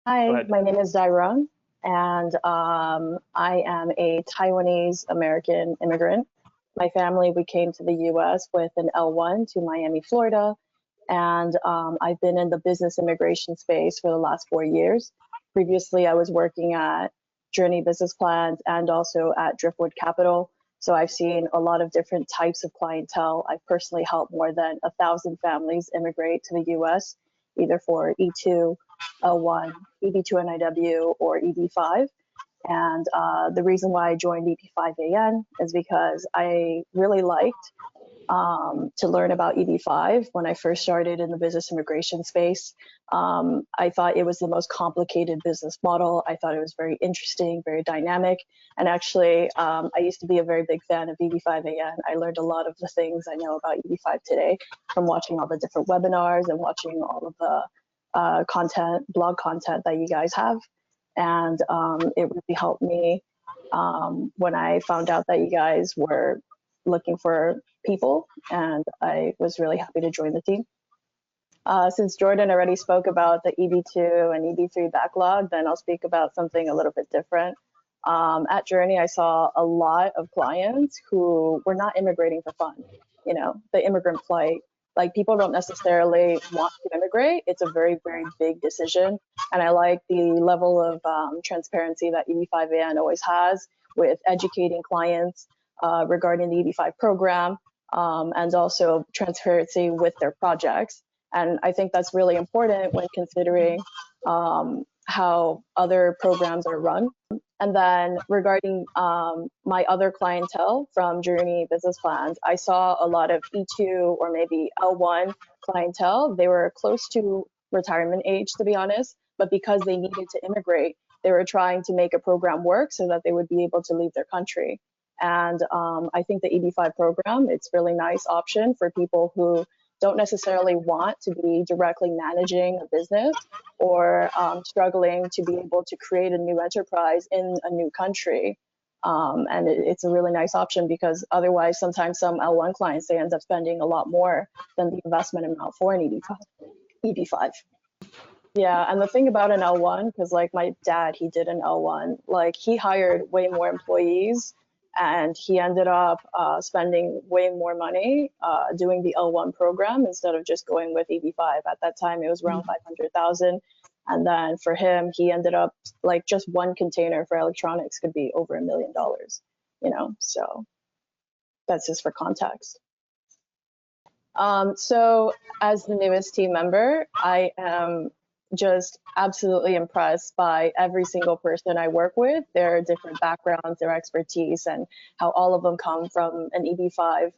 Go Hi, ahead. my name is Dairung, and I am a Taiwanese American immigrant. My family, we came to the US with an L1 to Miami, Florida, and I've been in the business immigration space for the last 4 years. Previously, I was working at Journey Business Plans and also at Driftwood Capital. So I've seen a lot of different types of clientele. I've personally helped more than 1,000 families immigrate to the US, either for E2, L1, EB2NIW, or EB5. And the reason why I joined EB5AN is because I really liked to learn about EB5 when I first started in the business immigration space. I thought it was the most complicated business model. I thought it was very interesting, very dynamic. And actually, I used to be a very big fan of EB5AN. I learned a lot of the things I know about EB5 today from watching all the different webinars and watching all of the blog content that you guys have. And it really helped me when I found out that you guys were looking for people, and I was really happy to join the team. Since Jordan already spoke about the EB2 and EB3 backlog, then I'll speak about something a little bit different. At Journey, I saw a lot of clients who were not immigrating for fun. You know, the immigrant flight, like people don't necessarily want to immigrate. It's a very, very big decision. And I like the level of transparency that EB5AN always has with educating clients regarding the EB5 program and also transparency with their projects. And I think that's really important when considering how other programs are run. And then regarding my other clientele from Journey Business Plans, I saw a lot of E2 or maybe L1 clientele. They were close to retirement age, to be honest, but because they needed to immigrate, they were trying to make a program work so that they would be able to leave their country. And I think the EB5 program, it's really nice option for people who don't necessarily want to be directly managing a business or struggling to be able to create a new enterprise in a new country. And it's a really nice option because otherwise sometimes some L1 clients, they end up spending a lot more than the investment amount for an EB5. Yeah, and the thing about an L1, because like my dad, he did an L1, like he hired way more employees and he ended up spending way more money doing the L1 program instead of just going with EB5. At that time, it was around 500,000. And then for him, he ended up like just one container for electronics could be over $1 million, you know, so that's just for context. So as the newest team member, I am just absolutely impressed by every single person I work with, their different backgrounds, their expertise, and how all of them come from an EB5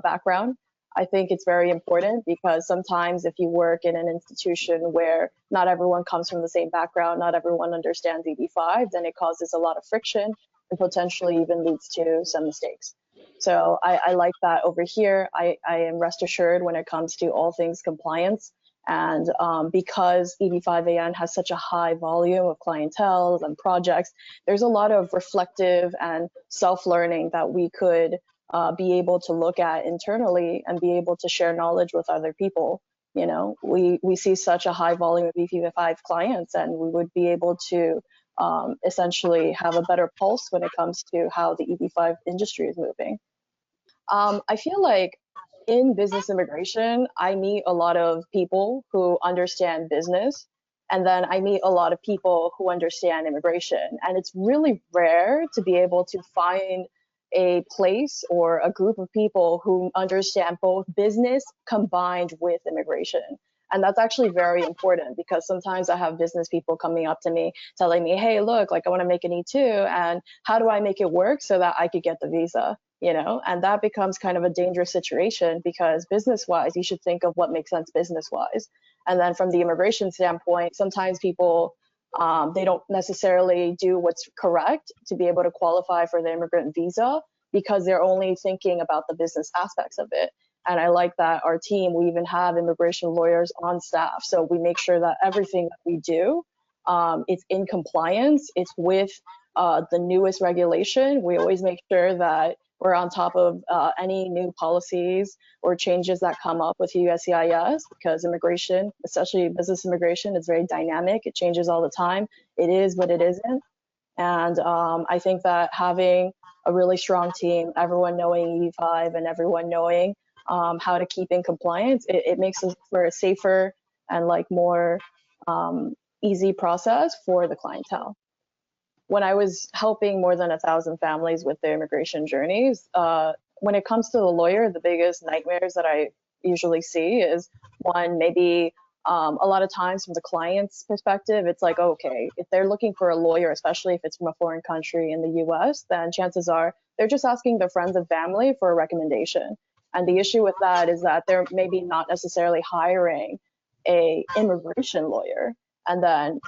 background. I think it's very important because sometimes if you work in an institution where not everyone comes from the same background, not everyone understands EB5, then it causes a lot of friction and potentially even leads to some mistakes. So I like that over here. I am rest assured when it comes to all things compliance. And because EB5AN has such a high volume of clientele and projects, there's a lot of reflective and self-learning that we could be able to look at internally and be able to share knowledge with other people. You know, we see such a high volume of EB5 clients, and we would be able to essentially have a better pulse when it comes to how the EB5 industry is moving. I feel like in business immigration, I meet a lot of people who understand business, and then I meet a lot of people who understand immigration. And it's really rare to be able to find a place or a group of people who understand both business combined with immigration. And that's actually very important because sometimes I have business people coming up to me telling me, hey, look, like I want to make an E2 and how do I make it work so that I could get the visa? You know, and that becomes kind of a dangerous situation because business-wise, you should think of what makes sense business-wise. And then from the immigration standpoint, sometimes people, they don't necessarily do what's correct to be able to qualify for the immigrant visa because they're only thinking about the business aspects of it. And I like that our team, we even have immigration lawyers on staff. So we make sure that everything that we do, it's in compliance, it's with the newest regulation. We always make sure that We're on top of any new policies or changes that come up with USCIS, because immigration, especially business immigration, is very dynamic. It changes all the time. It is what it isn't. And I think that having a really strong team, everyone knowing EB5 and everyone knowing how to keep in compliance, it makes it for a safer and like more easy process for the clientele. When I was helping more than 1,000 families with their immigration journeys, when it comes to the lawyer, the biggest nightmares that I usually see is one, maybe a lot of times from the client's perspective, it's like, okay, if they're looking for a lawyer, especially if it's from a foreign country in the US, then chances are they're just asking their friends and family for a recommendation. And the issue with that is that they're maybe not necessarily hiring a immigration lawyer. And then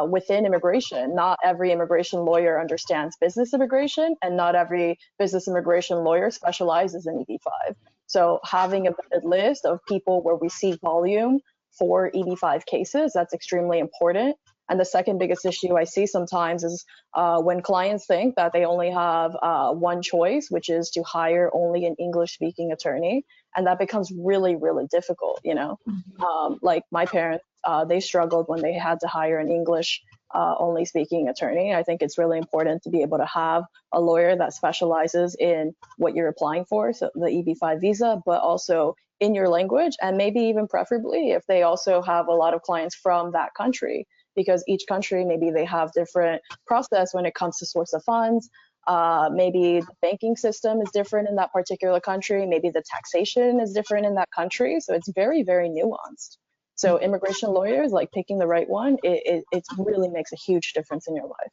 within immigration, not every immigration lawyer understands business immigration, and not every business immigration lawyer specializes in EB5. So having a vetted list of people where we see volume for EB5 cases, that's extremely important. And the second biggest issue I see sometimes is when clients think that they only have one choice, which is to hire only an English-speaking attorney, and that becomes really, really difficult. You know, like my parents, they struggled when they had to hire an English only speaking attorney. I think it's really important to be able to have a lawyer that specializes in what you're applying for, so the EB5 visa, but also in your language, and maybe even preferably if they also have a lot of clients from that country, because each country, maybe they have different process when it comes to source of funds. Maybe the banking system is different in that particular country. Maybe the taxation is different in that country. So it's very, very nuanced. So immigration lawyers, like picking the right one, it really makes a huge difference in your life.